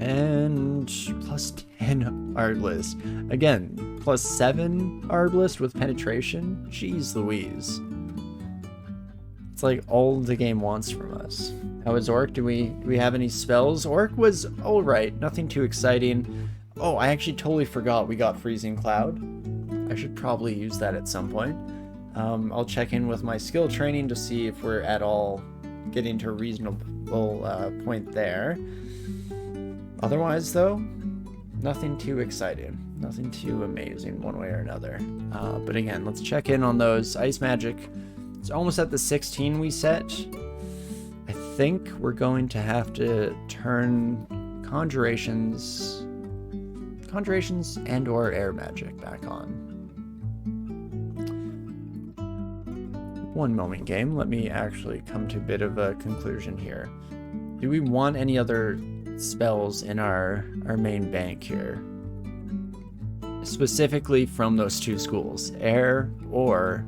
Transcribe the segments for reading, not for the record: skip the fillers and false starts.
And plus 10 Arbalist. Again, plus 7 Arbalist with penetration? Jeez Louise. It's like all the game wants from us. How is Orc? Do we have any spells? Orc was alright, nothing too exciting. Oh, I actually totally forgot we got Freezing Cloud. I should probably use that at some point. I'll check in with my skill training to see if we're at all getting to a reasonable point there. Otherwise, though, nothing too exciting. Nothing too amazing one way or another. But again, let's check in on those. Ice Magic. It's almost at the 16 we set. I think we're going to have to turn Conjurations and or Air Magic back on. One moment, game. Let me actually come to a bit of a conclusion here. Do we want any other spells in our main bank here? Specifically from those two schools, Air or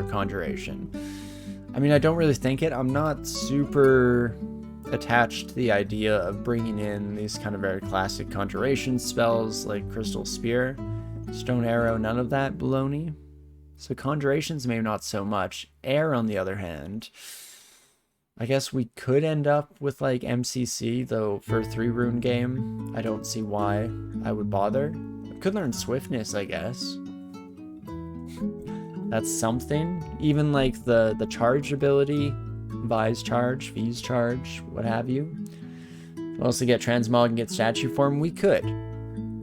Conjuration. I mean, I don't really think it. I'm not super attached to the idea of bringing in these kind of very classic Conjuration spells like Crystal Spear, Stone Arrow, none of that baloney. So Conjurations maybe not so much. Air, on the other hand, I guess we could end up with like MCC, though for a 3-rune game, I don't see why I would bother. I could learn Swiftness, I guess. That's something. Even like the charge ability, Vi's charge, V's charge, what have you. We'll also get Transmog and get Statue Form. We could.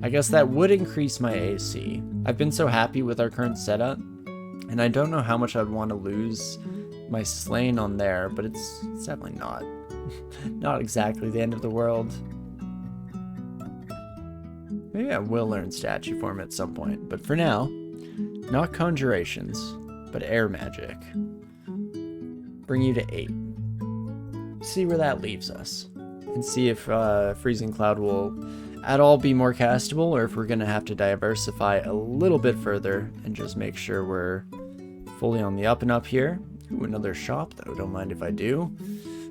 I guess that would increase my AC. I've been so happy with our current setup, and I don't know how much I'd want to lose my Slain on there, but it's definitely not exactly the end of the world. Maybe I will learn Statue Form at some point, but for now, not Conjurations, but Air Magic. Bring you to 8. See where that leaves us, and see if Freezing Cloud will at all be more castable, or if we're going to have to diversify a little bit further and just make sure we're fully on the up and up here. Ooh, another shop, though. Don't mind if I do.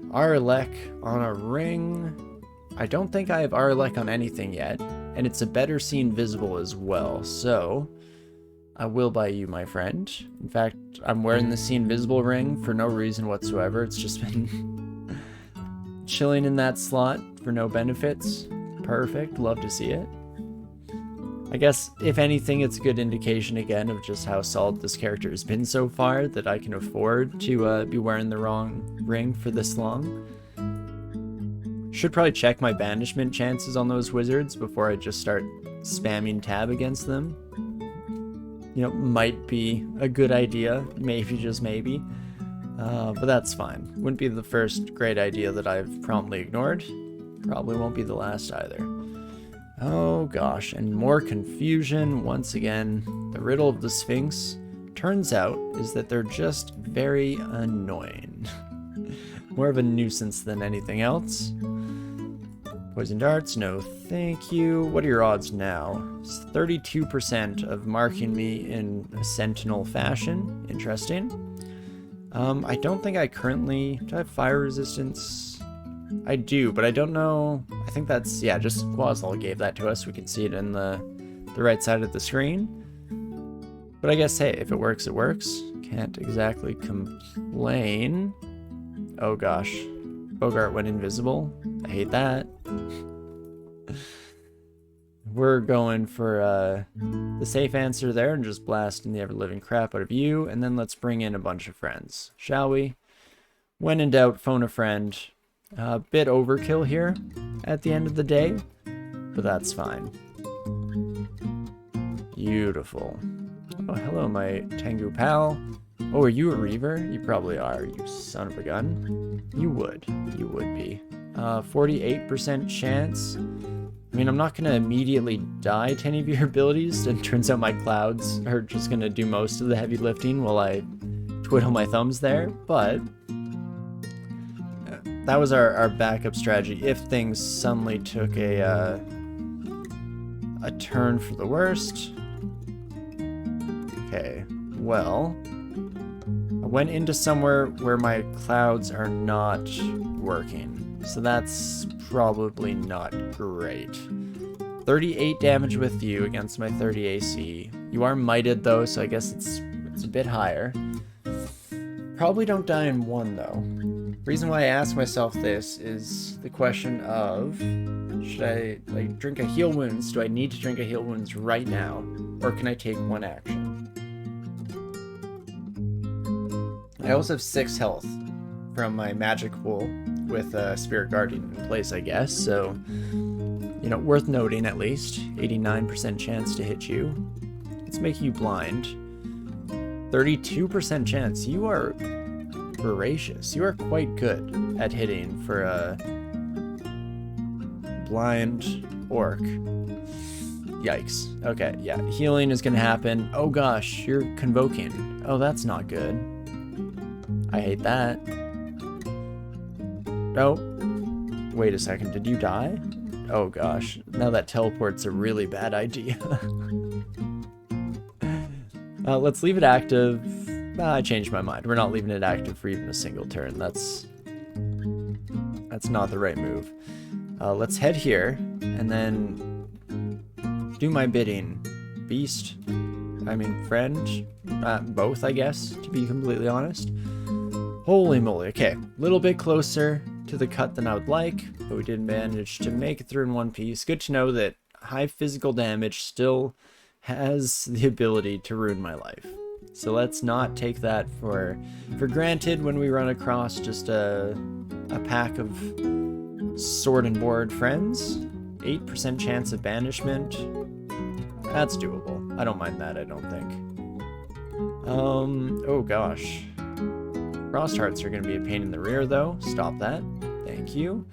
Arlek on a ring. I don't think I have Arlek on anything yet, and it's a better See Invisible as well, so I will buy you, my friend. In fact, I'm wearing the See Invisible ring for no reason whatsoever. It's just been chilling in that slot for no benefits. Perfect. Love to see it. I guess, if anything, it's a good indication, again, of just how solid this character has been so far, that I can afford to be wearing the wrong ring for this long. Should probably check my banishment chances on those wizards before I just start spamming tab against them. You know, might be a good idea, maybe, just maybe. But that's fine. Wouldn't be the first great idea that I've promptly ignored. Probably won't be the last either. Oh gosh, and more confusion once again. The riddle of the Sphinx, turns out, is that they're just very annoying. More of a nuisance than anything else. Poison darts, no thank you. What are your odds now? It's 32% of marking me in a sentinel fashion. Interesting. I don't think I currently... Do I have fire resistance? I do, but I don't know. I think that's... Yeah, just Qazlal gave that to us. We can see it in the right side of the screen. But I guess, hey, if it works, it works. Can't exactly complain. Oh gosh. Bogart went invisible. I hate that. We're going for the safe answer there and just blasting the ever-living crap out of you, and then let's bring in a bunch of friends, shall we? When in doubt, phone a friend. A bit overkill here at the end of the day, but that's fine. Beautiful. Oh, hello, my Tengu pal. Oh, are you a Reaver? You probably are, you son of a gun. You would be. 48% chance. I mean, I'm not going to immediately die to any of your abilities, and turns out my clouds are just going to do most of the heavy lifting while I twiddle my thumbs there, but that was our backup strategy if things suddenly took a turn for the worst. Okay, well, I went into somewhere where my clouds are not working. so that's probably not great. 38 damage with you against my 30 AC. You are mighted though, so I guess it's a bit higher. Probably don't die in one though. Reason why I ask myself this is the question of, should I like drink a heal wounds? Do I need to drink a heal wounds right now, or can I take one action? I also have 6 health from my magic pool with Spirit Guardian in place, I guess. So, you know, worth noting at least. 89% chance to hit you. Let's make you blind. 32% chance. You are voracious. You are quite good at hitting for a blind orc. Yikes. Okay, yeah. Healing is gonna happen. Oh gosh, you're convoking. Oh, that's not good. I hate that. Oh. Wait a second, did you die? Oh gosh, now that teleport's a really bad idea. Let's leave it active. I changed my mind. We're not leaving it active for even a single turn. That's not the right move. Let's head here, and then do my bidding. Beast, I mean friend, both I guess, to be completely honest. Holy moly, okay, little bit closer to the cut than I would like, but we did manage to make it through in one piece. Good to know that high physical damage still has the ability to ruin my life. So let's not take that for granted when we run across just a pack of sword and board friends. 8% chance of banishment. That's doable. I don't mind that, I don't think. Oh gosh. Frost Hearts are going to be a pain in the rear, though. Stop that. Thank you.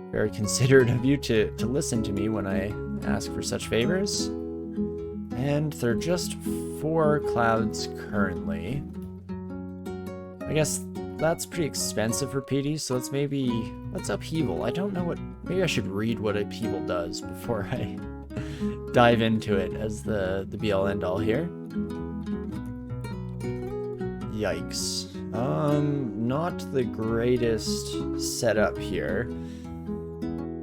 Very considerate of you to listen to me when I ask for such favors. And they're just 4 clouds currently. I guess that's pretty expensive for PD, so let's upheaval. I don't know what... Maybe I should read what upheaval does before I dive into it as the be-all end-all here. Yikes. Not the greatest setup here.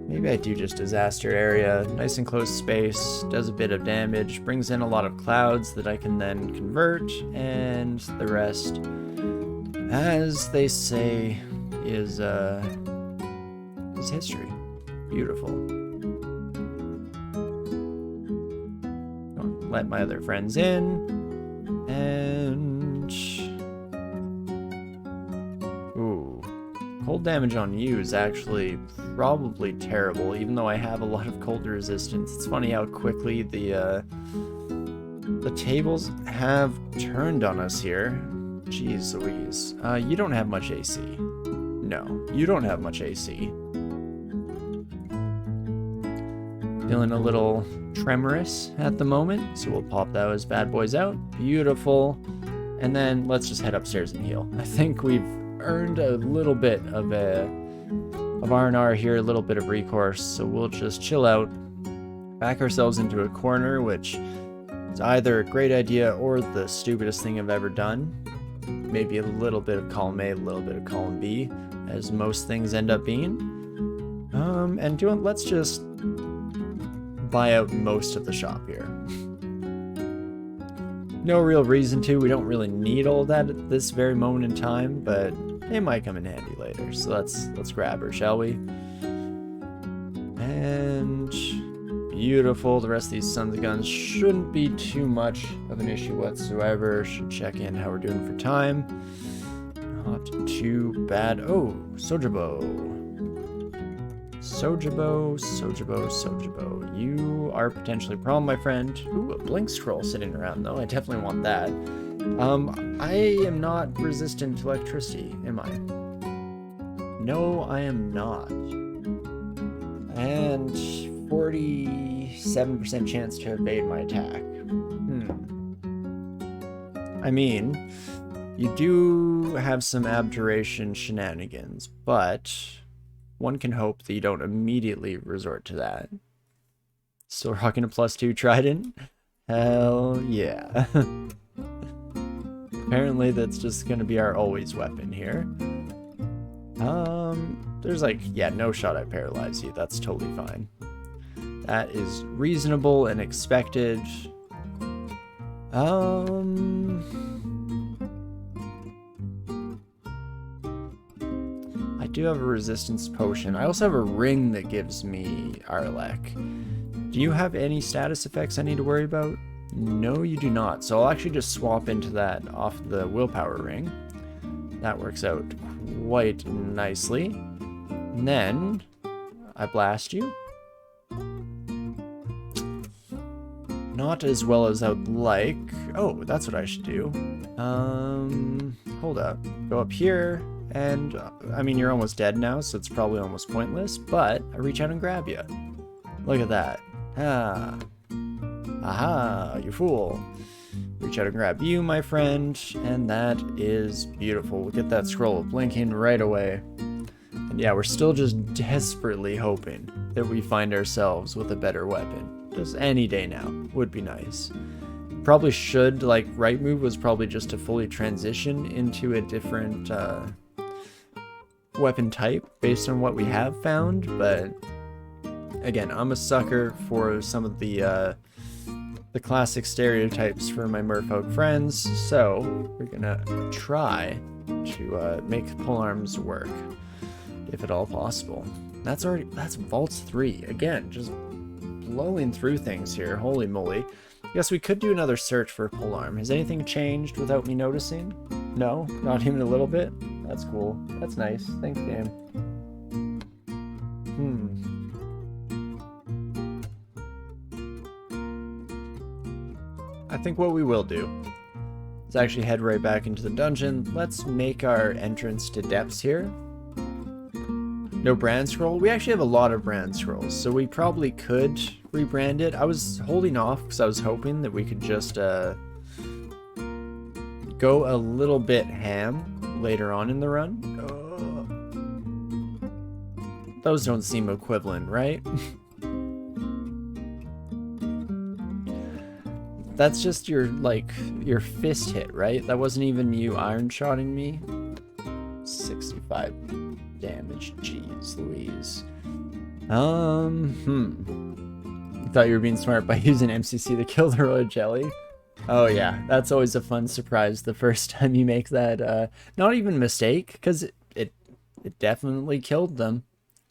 Maybe I do just disaster area. Nice and close space, does a bit of damage, brings in a lot of clouds that I can then convert, and the rest, as they say, is history. Beautiful. Let my other friends in, and... Ooh. Cold damage on you is actually probably terrible, even though I have a lot of cold resistance. It's funny how quickly the tables have turned on us here. Jeez Louise. You don't have much AC. No, you don't have much AC. Feeling a little tremorous at the moment, so we'll pop those bad boys out. Beautiful. And then let's just head upstairs and heal. I think we've earned a little bit of R&R here, a little bit of recourse, so we'll just chill out, back ourselves into a corner, which is either a great idea or the stupidest thing I've ever done. Maybe a little bit of column A, a little bit of column B, as most things end up being. Let's just buy out most of the shop here. No real reason to. We don't really need all that at this very moment in time, but it might come in handy later. So let's grab her, shall we? And beautiful. The rest of these sons of guns shouldn't be too much of an issue whatsoever. Should check in how we're doing for time. Not too bad. Oh, Sojabo. Sojabo. You are potentially a problem, my friend. Ooh, a blink scroll sitting around, though. I definitely want that. I am not resistant to electricity, am I? No, I am not. And 47% chance to evade my attack. I mean, you do have some abjuration shenanigans, but one can hope that you don't immediately resort to that. Still rocking a +2 trident? Hell yeah. Apparently that's just gonna be our always weapon here. there's like, yeah, no shot I paralyze you. That's totally fine. That is reasonable and expected. I do have a resistance potion. I also have a ring that gives me Arlek. Do you have any status effects I need to worry about? No, you do not. So I'll actually just swap into that off the willpower ring. That works out quite nicely. And then I blast you. Not as well as I would like. Oh, that's what I should do. Hold up. Go up here, and I mean, you're almost dead now, so it's probably almost pointless, but I reach out and grab you. Look at that. Ah. Aha, you fool. Reach out and grab you, my friend, and that is beautiful. We'll get that scroll of blinking right away. And yeah, we're still just desperately hoping that we find ourselves with a better weapon. Just any day now would be nice. Probably should, like, right move was probably just to fully transition into a different weapon type based on what we have found, but again, I'm a sucker for some of the classic stereotypes for my merfolk friends, so we're gonna try to make polearms work, if at all possible. That's Vaults 3. Again, just blowing through things here. Holy moly. Yes, we could do another search for a polearm. Has anything changed without me noticing? No? Not even a little bit? That's cool. That's nice. Thanks, game. I think what we will do is actually head right back into the dungeon. Let's make our entrance to depths here. No brand scroll. We actually have a lot of brand scrolls, so we probably could rebrand it. I was holding off because I was hoping that we could just go a little bit ham later on in the run. Those don't seem equivalent, right? That's just your fist hit, right? That wasn't even you iron shotting me. 65 damage, jeez Louise. You thought you were being smart by using MCC to kill the royal jelly? Oh yeah, that's always a fun surprise the first time you make that, not even mistake, because it definitely killed them.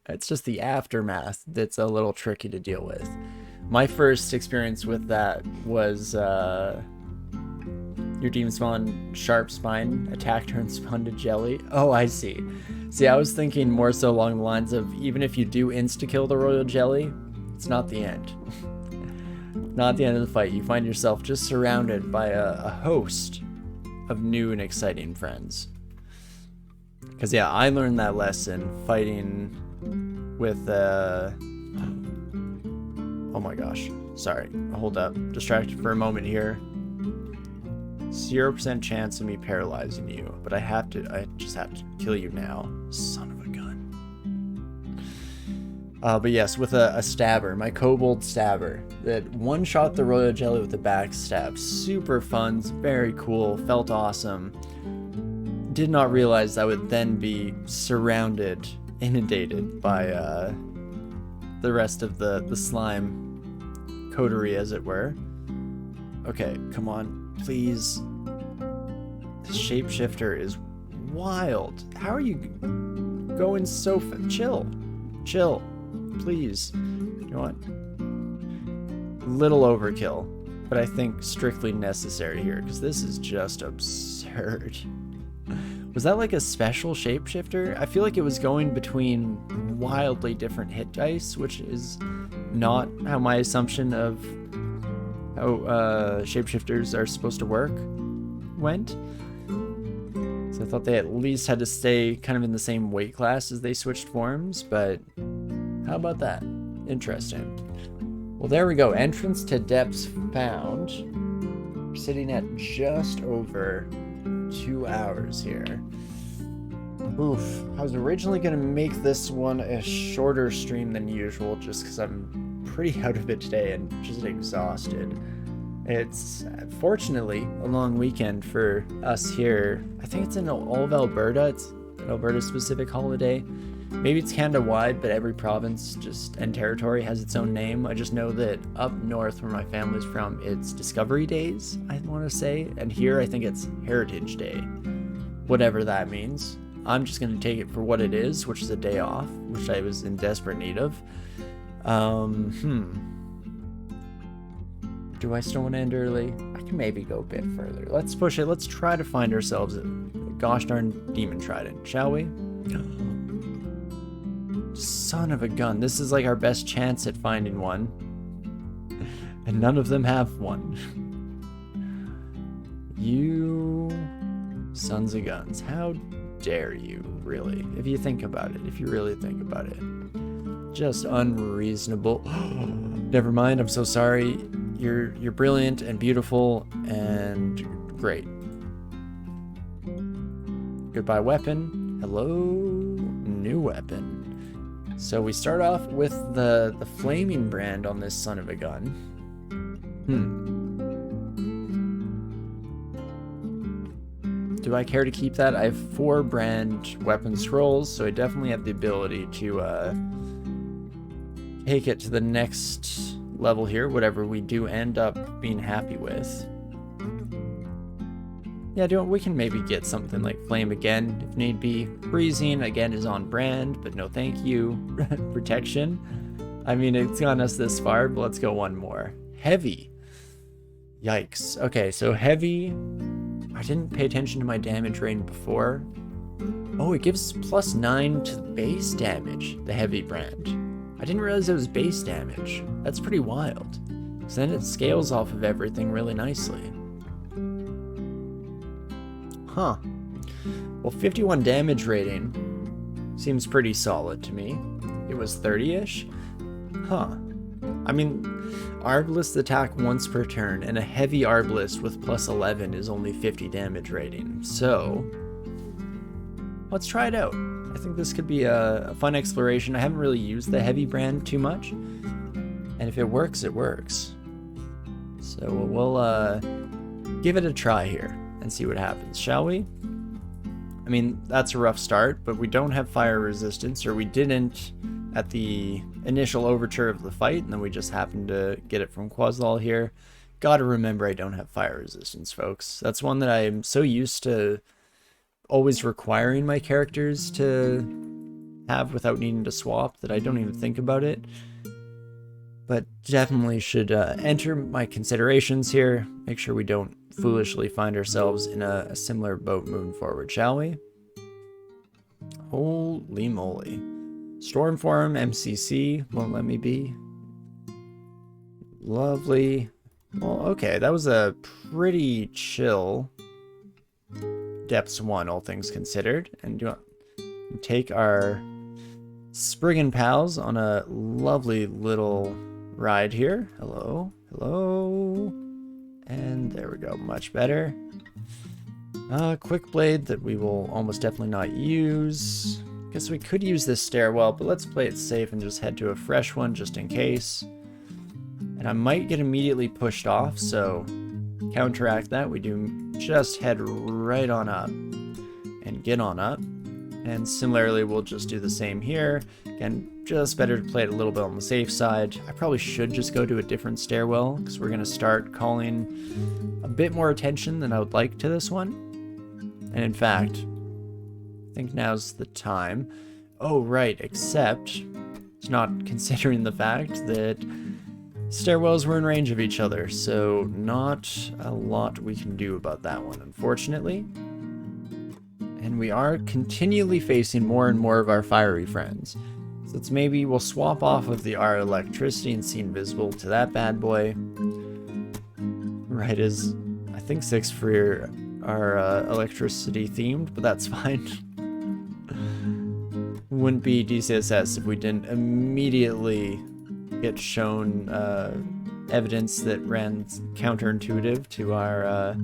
It's just the aftermath that's a little tricky to deal with. My first experience with that was, your demon spawn sharp spine attacked her and spawned a jelly. Oh, I see. See, I was thinking more so along the lines of, even if you do insta-kill the royal jelly, it's not the end. Not the end of the fight. You find yourself just surrounded by a host of new and exciting friends. Because yeah, I learned that lesson fighting with, oh my gosh. Sorry, hold up. Distracted for a moment here. 0% chance of me paralyzing you, but I just have to kill you now. Son of a gun. But yes, with a stabber, my kobold stabber, that one-shot the royal jelly with a backstab. Super fun, very cool, felt awesome. Did not realize I would then be surrounded, inundated by the rest of the slime coterie, as it were. Okay, come on, please. This shapeshifter is wild. How are you going so chill, please. You know what? Little overkill, but I think strictly necessary here, because this is just absurd. Was that like a special shapeshifter? I feel like it was going between wildly different hit dice, which is not how my assumption of how shapeshifters are supposed to work went. So I thought they at least had to stay kind of in the same weight class as they switched forms, but how about that? Interesting. Well, there we go. Entrance to depths found. We're sitting at just over 2 hours here. Oof. I was originally going to make this one a shorter stream than usual just because I'm pretty out of it today and just exhausted. It's fortunately a long weekend for us here. I think it's in all of Alberta. It's an Alberta specific holiday. Maybe it's Canada wide, but every province and territory has its own name. I just know that up north where my family's from, it's Discovery Days, I want to say. And here I think it's Heritage Day. Whatever that means. I'm just going to take it for what it is, which is a day off, which I was in desperate need of. Do I still want to end early? I can maybe go a bit further. Let's push it. Let's try to find ourselves a gosh darn demon trident, shall we? Son of a gun. This is like our best chance at finding one. And none of them have one. You sons of guns. How dare you, really? If you think about it. If you really think about it. Just unreasonable. Never mind. I'm so sorry. You're brilliant and beautiful and great. Goodbye, weapon. Hello, new weapon. So we start off with the flaming brand on this son of a gun. Do I care to keep that? I have 4 brand weapon scrolls, so I definitely have the ability to take it to the next level here, whatever we do end up being happy with. Yeah, we can maybe get something like Flame again, if need be. Freezing, again, is on brand, but no thank you. Protection. I mean, it's gotten us this far, but let's go one more. Heavy. Yikes. Okay, so heavy. I didn't pay attention to my damage rating before. Oh, it gives +9 to base damage, the heavy brand. I didn't realize it was base damage. That's pretty wild. So then it scales off of everything really nicely. Huh. Well, 51 damage rating seems pretty solid to me. It was 30-ish? Huh. I mean, Arbalist attack once per turn, and a heavy Arbalist with +11 is only 50 damage rating. So, let's try it out. I think this could be a fun exploration. I haven't really used the heavy brand too much. And if it works, it works. So we'll give it a try here and see what happens, shall we? I mean, that's a rough start, but we don't have fire resistance, or we didn't at the initial overture of the fight, and then we just happened to get it from Qazlal here. Gotta remember I don't have fire resistance, folks. That's one that I'm so used to always requiring my characters to have without needing to swap that I don't even think about it. But definitely should enter my considerations here. Make sure we don't foolishly find ourselves in a similar boat moving forward, shall we? Holy moly. Stormform, MCC, won't let me be. Lovely. Well, okay, that was a pretty chill Depths 1, all things considered. And take our Spriggan pals on a lovely little ride here. Hello, hello. And there we go, much better. Quick blade that we will almost definitely not use. Guess we could use this stairwell, but let's play it safe and just head to a fresh one just in case. And I might get immediately pushed off, so counteract that. We do just head right on up and get on up. And similarly, we'll just do the same here. Again, just better to play it a little bit on the safe side. I probably should just go to a different stairwell because we're going to start calling a bit more attention than I would like to this one. And in fact, I think now's the time. Oh, right, except it's not considering the fact that stairwells were in range of each other, so not a lot we can do about that one, unfortunately. And we are continually facing more and more of our fiery friends. So it's maybe we'll swap off of our electricity and see invisible to that bad boy. Right is, I think 6 for our electricity themed, but that's fine. Wouldn't be DCSS if we didn't immediately get shown evidence that ran counterintuitive to our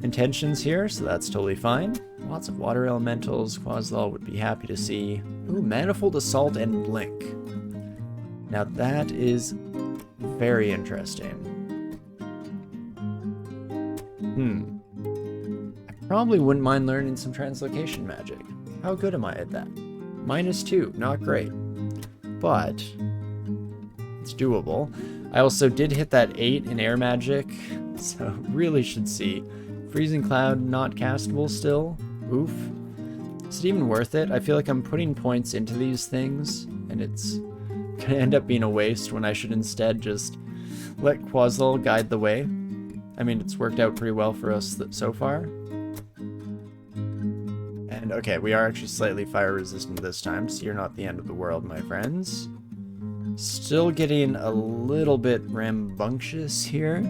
intentions here, so that's totally fine. Lots of water elementals, Qazlal would be happy to see. Ooh, Manifold Assault and Blink. Now that is very interesting. I probably wouldn't mind learning some translocation magic. How good am I at that? -2, not great. But it's doable. I also did hit that 8 in air magic, so really should see. Freezing Cloud, not castable still. Oof. Is it even worth it? I feel like I'm putting points into these things, and it's gonna end up being a waste when I should instead just let Qazlal guide the way. I mean, it's worked out pretty well for us so far. And okay, we are actually slightly fire resistant this time, so you're not the end of the world, my friends. Still getting a little bit rambunctious here.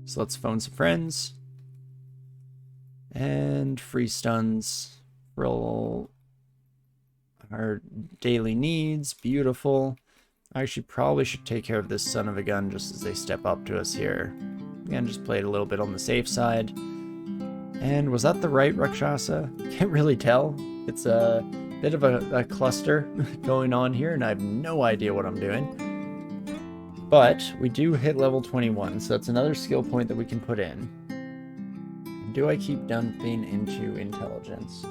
So let's phone some friends. And free stuns for all our daily needs. Beautiful. I actually probably should take care of this son of a gun just as they step up to us here. Again, just played a little bit on the safe side. And was that the right Rakshasa? Can't really tell. It's a bit of a cluster going on here, and I have no idea what I'm doing. But we do hit level 21, so that's another skill point that we can put in. Do I keep dumping into intelligence?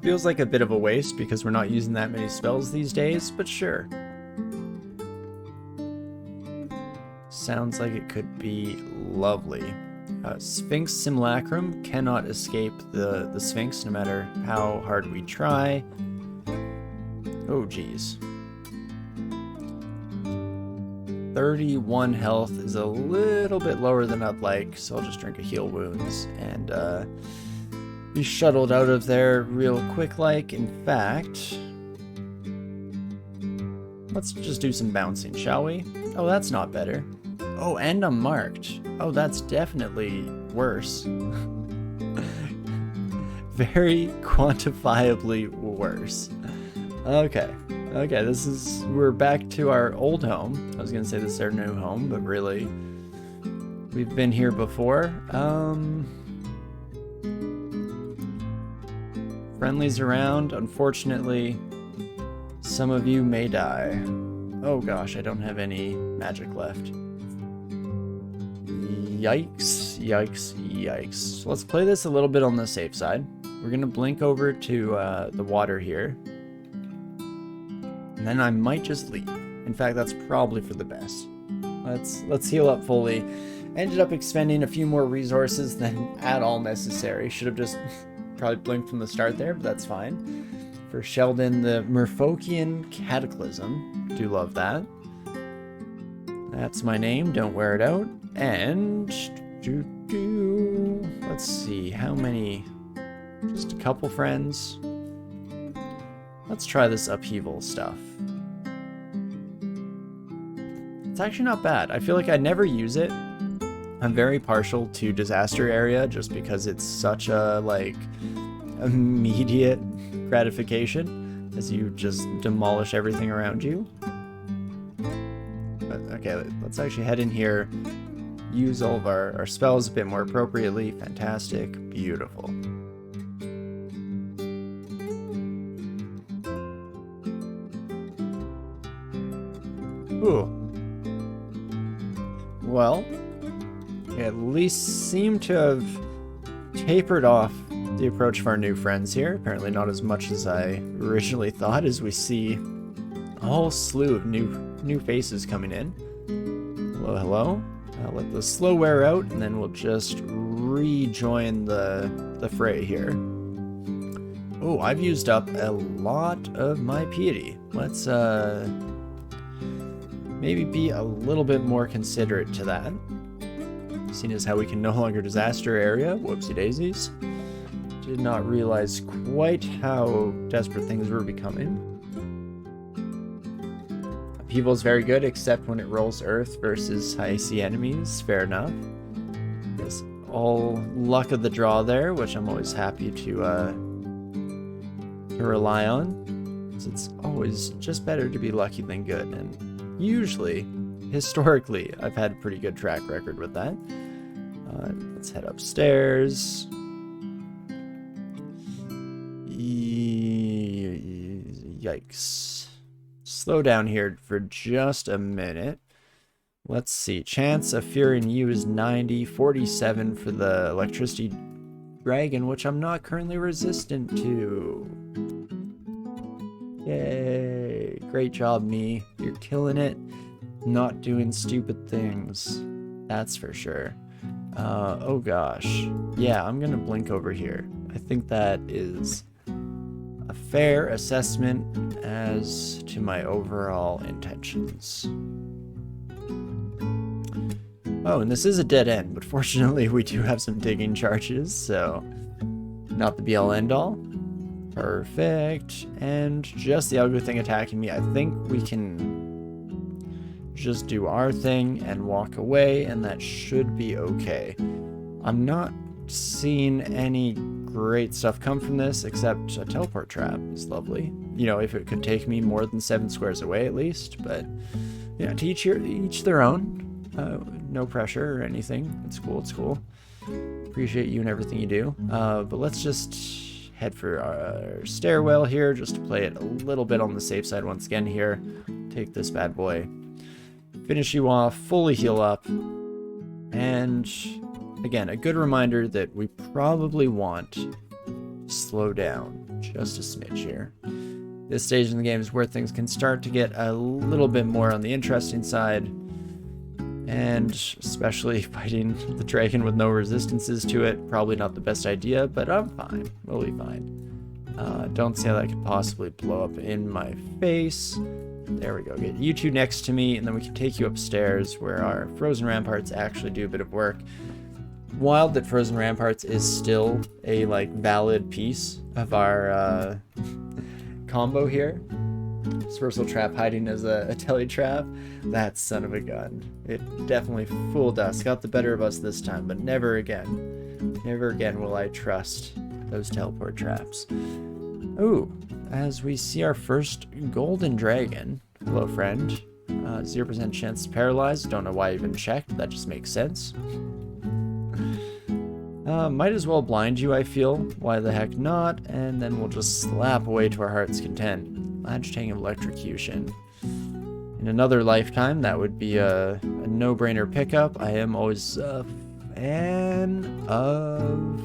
Feels like a bit of a waste because we're not using that many spells these days, but sure. Sounds like it could be lovely. Sphinx Simulacrum cannot escape the Sphinx no matter how hard we try. Oh geez. 31 health is a little bit lower than I'd like, so I'll just drink a heal wounds and be shuttled out of there real quick like. In fact, let's just do some bouncing, shall we? Oh, that's not better. Oh, and I'm marked. Oh, that's definitely worse. Very quantifiably worse. Okay. Okay, we're back to our old home. I was gonna say this is our new home, but really, we've been here before. Friendlies around. Unfortunately, some of you may die. Oh gosh, I don't have any magic left. Yikes, yikes, yikes. Let's play this a little bit on the safe side. We're gonna blink over to the water here. And then I might just leave. In fact, that's probably for the best. Let's heal up fully. Ended up expending a few more resources than at all necessary. Should have just probably blinked from the start there, but that's fine. For Sheldon, the Merfolkian Cataclysm. Do love that. That's my name, don't wear it out. And let's see, how many? Just a couple friends. Let's try this upheaval stuff. It's actually not bad. I feel like I never use it. I'm very partial to disaster area just because it's such a like immediate gratification as you just demolish everything around you. But okay, let's actually head in here. Use all of our spells a bit more appropriately. Fantastic. Beautiful. Ooh. Well, we at least seem to have tapered off the approach of our new friends here. Apparently not as much as I originally thought, as we see a whole slew of new faces coming in. Hello, hello. I'll let the slow wear out, and then we'll just rejoin the fray here. Oh, I've used up a lot of my piety. Let's maybe be a little bit more considerate to that. Seeing as how we can no longer disaster area. Whoopsie daisies. Did not realize quite how desperate things were becoming. Upheaval is very good, except when it rolls Earth versus high sea enemies. Fair enough. It's all luck of the draw there, which I'm always happy to rely on. It's always just better to be lucky than good, and usually, historically, I've had a pretty good track record with that. Let's head upstairs. Yikes. Slow down here for just a minute. Let's see. Chance of fearing you is 90. 47 for the electricity dragon, which I'm not currently resistant to. Yay. Great job, me. You're killing it. Not doing stupid things. That's for sure. Oh gosh. Yeah, I'm gonna blink over here. I think that is a fair assessment as to my overall intentions. Oh, and this is a dead end, but fortunately we do have some digging charges, so not the be-all end-all. Perfect. And just the other thing attacking me. I think we can just do our thing and walk away, and that should be okay. I'm not seeing any great stuff come from this, except a teleport trap is lovely. You know, if it could take me more than 7 squares away at least, but yeah, to each their own. No pressure or anything. It's cool, it's cool. Appreciate you and everything you do. But let's just head for our stairwell here, just to play it a little bit on the safe side once again here. Take this bad boy. Finish you off, fully heal up. And again, a good reminder that we probably want to slow down just a smidge here. This stage in the game is where things can start to get a little bit more on the interesting side. And especially fighting the dragon with no resistances to it, probably not the best idea, but I'm fine. We'll be fine. Don't see how that could possibly blow up in my face. There we go. Get you two next to me, and then we can take you upstairs where our frozen ramparts actually do a bit of work. Wild that frozen ramparts is still a valid piece of our combo here. Dispersal trap hiding as a telly trap. That son of a gun. It definitely fooled us. Got the better of us this time, but never again. Never again will I trust those teleport traps. Ooh, as we see our first golden dragon. Hello, friend. 0% chance to paralyze. Don't know why I even checked. That just makes sense. Might as well blind you, I feel. Why the heck not? And then we'll just slap away to our heart's content. Agitating electrocution. In another lifetime, that would be a no-brainer pickup. I am always a fan of...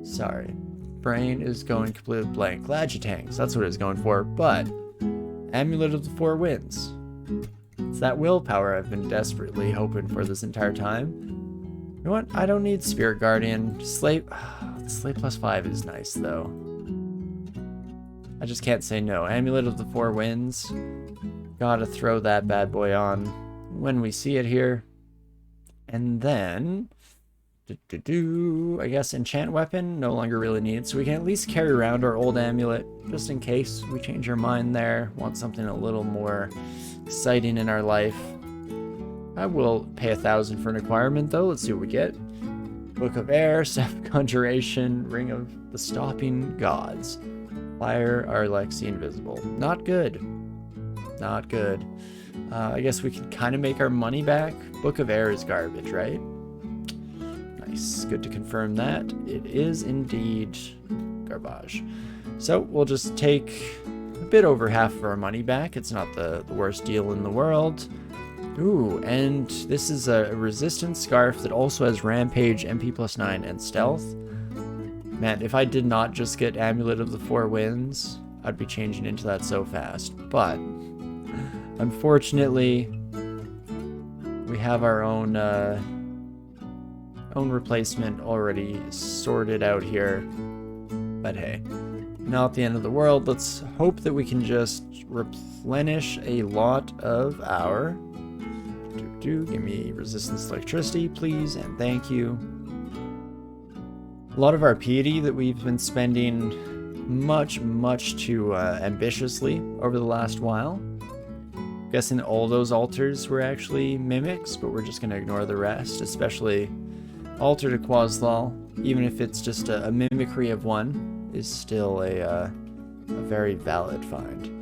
Sorry. Brain is going completely blank. Agitangs, that's what it's going for. But Amulet of the Four Winds. It's that willpower I've been desperately hoping for this entire time. You know what? I don't need Spirit Guardian. Slay... the Slay +5 is nice, though. I just can't say no. Amulet of the Four Winds. Gotta throw that bad boy on when we see it here. And then... I guess Enchant Weapon, no longer really needed. So we can at least carry around our old amulet, just in case we change our mind there. Want something a little more exciting in our life. I will pay 1,000 for an acquirement, though. Let's see what we get. Book of Air, Staff of Conjuration, Ring of the Stopping Gods. Fire Arlexi Invisible. Not good. Not good. I guess we can kind of make our money back. Book of Air is garbage, right? Nice. Good to confirm that. It is indeed garbage. So we'll just take a bit over half of our money back. It's not the worst deal in the world. Ooh, and this is a resistance scarf that also has Rampage, MP +9, and Stealth. Man, if I did not just get Amulet of the Four Winds, I'd be changing into that so fast. But, unfortunately, we have our own replacement already sorted out here. But hey, not the end of the world. Let's hope that we can just replenish a lot of our... Give me resistance to electricity, please, and thank you. A lot of our piety that we've been spending much too ambitiously over the last while. I'm guessing all those altars were actually mimics, but we're just going to ignore the rest, especially altar to Qazlal, even if it's just a mimicry of one, is still a very valid find.